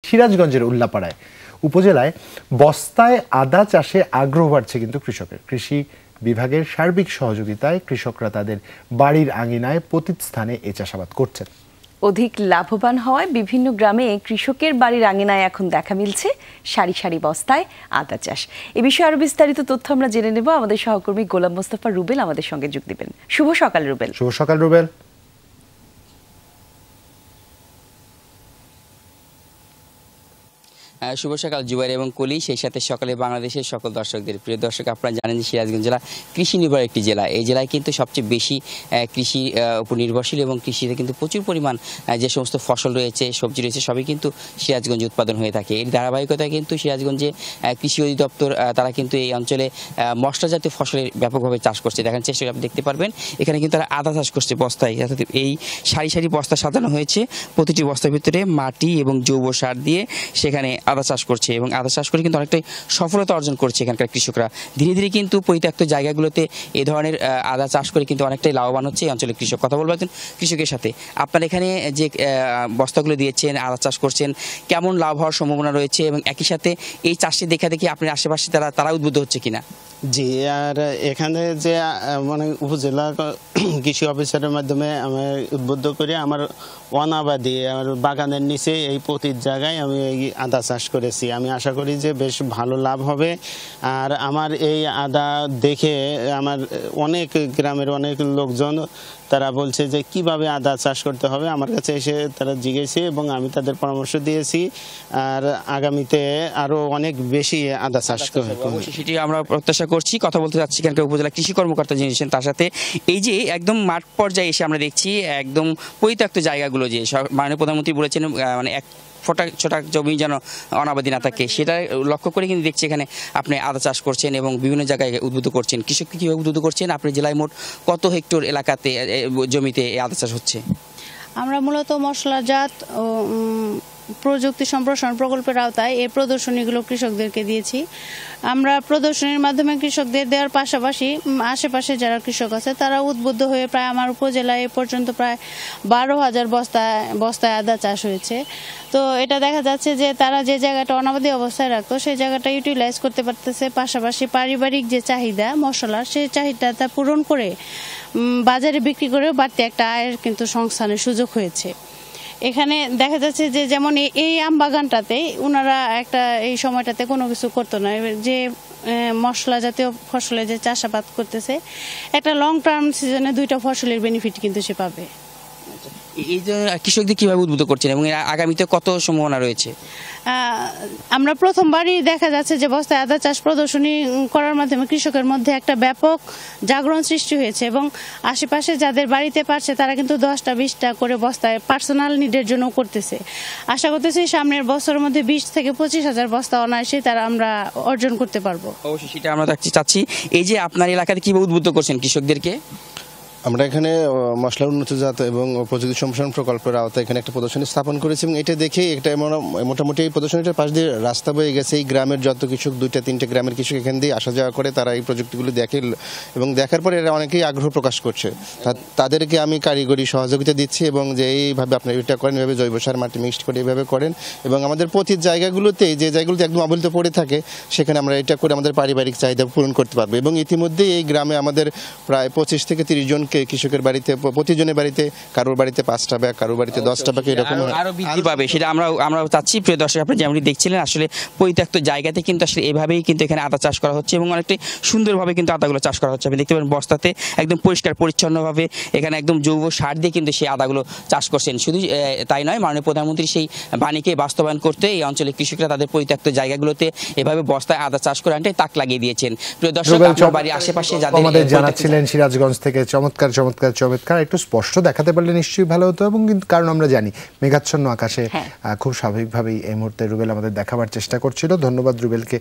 সিরাজগঞ্জের উল্লাপাড়ায় উপজেলায় বস্তায় আদা চাষে আগ্রহ বাড়ছে কিন্তু কৃষকের। কৃষি বিভাগের সার্বিক সহযোগিতায় কৃষকরা তাদের বাড়ির আঙিনায় পতিত স্থানে এ চাষাবাদ করছেন। অধিক লাভবান হওয়ায় বিভিন্ন গ্রামে কৃষকের বাড়ির আঙিনায় এখন দেখা মিলছে সারি সারি বস্তায় আদা চাষ। এ বিষয়ে আরো বিস্তারিত তথ্য আমরা জেনে নেব। আমাদের সহকর্মী গোলাম মোস্তফা রুবেল আমাদের সঙ্গে যোগ দিবেন। শুভ সকাল রুবেল। শুভ সকাল রুবেল। শুভ সকাল জুবাইর এবং কলি, সেই সাথে সকালে বাংলাদেশের সকল দর্শকদের। প্রিয় দর্শক, আপনারা জানেন যে সিরাজগঞ্জ জেলা কৃষি নির্ভর একটি জেলা। এই জেলায় কিন্তু সবচেয়ে বেশি কৃষি উপর নির্ভরশীল এবং কৃষিতে কিন্তু প্রচুর পরিমাণ যে সমস্ত ফসল রয়েছে, সবজি রয়েছে, সবই কিন্তু সিরাজগঞ্জে উৎপাদন হয়ে থাকে। এর ধারাবাহিকতায় কিন্তু সিরাজগঞ্জে কৃষি অধিদপ্তর তারা কিন্তু এই অঞ্চলে মশলা জাতীয় ফসলের ব্যাপকভাবে চাষ করছে। দেখার চেষ্টা করে আপনি দেখতে পারবেন এখানে কিন্তু তারা আদা চাষ করছে বস্তায়। এই সারি সারি বস্তা সাজানো হয়েছে, প্রতিটি বস্তার ভিতরে মাটি এবং জৈব সার দিয়ে সেখানে আদা চাষ করছে এবং আদা চাষ করে কিন্তু অনেকটাই সফলতা অর্জন করছে এখানকার কৃষকরা। ধীরে ধীরে কিন্তু পরিত্যক্ত জায়গাগুলোতে এ ধরনের আদা চাষ করে কিন্তু অনেকটাই লাভবান হচ্ছে এই অঞ্চলের কৃষক। কথা বলবো একজন কৃষকের সাথে। আপনার এখানে যে বস্তাগুলো দিয়েছেন, আদা চাষ করছেন, কেমন লাভ হওয়ার সম্ভাবনা রয়েছে এবং একই সাথে এই চাষটি দেখা দেখি আপনার আশেপাশে তারা উদ্বুদ্ধ হচ্ছে কিনা? জি, আর এখানে যে মানে উপজেলা কৃষি অফিসারের মাধ্যমে আমি উদ্বুদ্ধ করে আমার অনাবাদী আমার বাগানের নিচে এই প্রতি জায়গায় আমি এই আদা চাষ করেছি। আমি আশা করি যে বেশ ভালো লাভ হবে। আর আমার এই আদা দেখে আমার অনেক গ্রামের অনেক লোকজন তারা বলছে যে কিভাবে আদা চাষ করতে হবে, আমার কাছে এসে তারা জিজ্ঞেসে এবং আমি তাদের পরামর্শ দিয়েছি। আর আগামীতে আরো অনেক বেশি আদা চাষ করবে সেটি আমরা প্রত্যাশা করছি। কথা বলতে যাচ্ছি এখানকার উপজেলা কৃষি কর্মকর্তা যিনি আছেন তার সাথে। এই যে একদম মাঠ পর্যায়ে এসে আমরা দেখছি একদম পরিত্যক্ত জায়গাগুলো, যে মাননীয় প্রধানমন্ত্রী বলেছেন মানে এক ছোটা জমি যেন অনাবাদী না থাকে, সেটা লক্ষ্য করে কিন্তু দেখছি এখানে আপনি আদা চাষ করছেন এবং বিভিন্ন জায়গায় উদ্বুদ্ধ করছেন। কৃষককে কীভাবে উদ্বুদ্ধ করছেন? আপনার জেলায় মোট কত হেক্টর এলাকাতে জমিতে আদা চাষ হচ্ছে? আমরা মূলত মশলাজাত ও প্রযুক্তি সম্প্রসারণ প্রকল্পের আওতায় এই প্রদর্শনীগুলো কৃষকদেরকে দিয়েছি। আমরা প্রদর্শনীর মাধ্যমে কৃষকদের দেওয়ার পাশাপাশি আশেপাশে যারা কৃষক আছে তারা উদ্বুদ্ধ হয়ে প্রায় আমার উপজেলায় এ পর্যন্ত প্রায় 12,000 বস্তায় আদা চাষ হয়েছে। তো এটা দেখা যাচ্ছে যে তারা যে জায়গাটা অনাবাদী অবস্থায় রাখতো সেই জায়গাটা ইউটিলাইজ করতে পারতেছে, পাশাপাশি পারিবারিক যে চাহিদা মশলার সেই চাহিদাটা পূরণ করে বাজারে বিক্রি করে বাড়তি একটা আয়ের কিন্তু সংস্থানের সুযোগ হয়েছে। এখানে দেখা যাচ্ছে যে যেমন এই আম বাগানটাতে ওনারা একটা এই সময়টাতে কোনো কিছু করতো না, যে মশলা জাতীয় ফসলে যে চাষাবাদ করতেছে একটা লং টার্ম সিজনে 2টা ফসলের বেনিফিট কিন্তু সে পাবে। এই যে কৃষকদের কিভাবে উদ্বুদ্ধ করছেন এবং আগামীতে কত সম্ভাবনা রয়েছে? আমরা প্রথমবারই দেখা যাচ্ছে যে বস্তায় আদা চাষ প্রদর্শনী করার মাধ্যমে কৃষকের মধ্যে একটা ব্যাপক জাগরণ সৃষ্টি হয়েছে এবং আশেপাশে যাদের বাড়িতে পারছে তারা কিন্তু 10টা 20টা করে বস্তায় পার্সোনাল নিডের জন্য করতেছে। আশা করতেছি সামনের বছরের মধ্যে 20 থেকে 25,000 বস্তা অনায়াসে তারা আমরা অর্জন করতে পারবো। অবশ্যই সেটা আমরা চাচ্ছি। এই যে আপনার এলাকাতে কিভাবে উদ্বুদ্ধ করছেন কৃষকদেরকে? আমরা এখানে মশলা উন্নতজাত এবং প্রযুক্তি সম্প্রসারণ প্রকল্পের আওতায় এখানে একটা প্রদর্শনী স্থাপন করেছি এবং এটা দেখে একটা মোটামুটি এই প্রদর্শনীটার পাশ দিয়ে রাস্তা বয়ে গেছে। এই গ্রামের যত কৃষক 2-3টে গ্রামের কৃষক এখান দিয়ে আসা যাওয়া করে, তারা এই প্রযুক্তিগুলো দেখে এবং দেখার পরে এরা অনেকেই আগ্রহ প্রকাশ করছে। তাদেরকে আমি কারিগরি সহযোগিতা দিচ্ছি এবং যে এইভাবে আপনারা এটা করেন, এভাবে জৈব সার মাটি মিক্সড করে এইভাবে করেন এবং আমাদের প্রতি জায়গাগুলোতে যে জায়গাগুলোতে একদম অবহেলিত পড়ে থাকে সেখানে আমরা এটা করে আমাদের পারিবারিক চাহিদা পূরণ করতে পারবো। এবং ইতিমধ্যে এই গ্রামে আমাদের প্রায় 25 থেকে 30 জন কৃষকের বাড়িতে, প্রতিজনের বাড়িতে, কারোর বাড়িতে 5টা ব্যাগ, কারোর বাড়িতে 10টা ব্যাগ, এরকম আরো বৃদ্ধি পাবে সেটা আমরা চাচ্ছি। প্রিয় দর্শক, আপনি যেমন দেখছিলেন আসলে পরিত্যক্ত জায়গাতে কিন্তু আসলে এভাবেই কিন্তু এখানে আদা চাষ করা হচ্ছে এবং অনেকটাই সুন্দরভাবে কিন্তু আদাগুলো চাষ করা হচ্ছে। আপনি দেখতে পাবেন বস্তাতে একদম পরিষ্কার পরিচ্ছন্নভাবে এখানে একদম জৈব সার দিয়ে কিন্তু সেই আদাগুলো চাষ করছেন। শুধু তাই নয়, মাননীয় প্রধানমন্ত্রী সেই বাণীকে বাস্তবায়ন করতে এই অঞ্চলের কৃষকরা তাদের পরিত্যক্ত জায়গাগুলোতে এভাবে বস্তায় আদা চাষ করে আনতে তাক লাগিয়ে দিয়েছেন। প্রিয় দর্শক, আপনার বাড়ির আশেপাশে যাদের আমাদের জানাচ্ছিলেন সিরাজগঞ্জ থেকে চমৎকার একটু স্পষ্ট দেখাতে পারলে নিশ্চয়ই ভালো হতো। এবং কিন্তু কারণ আমরা জানি মেঘাচ্ছন্ন আকাশে খুব স্বাভাবিকভাবেই এই মুহূর্তে রুবেল আমাদের দেখাবার চেষ্টা করছিল। ধন্যবাদ রুবেলকে।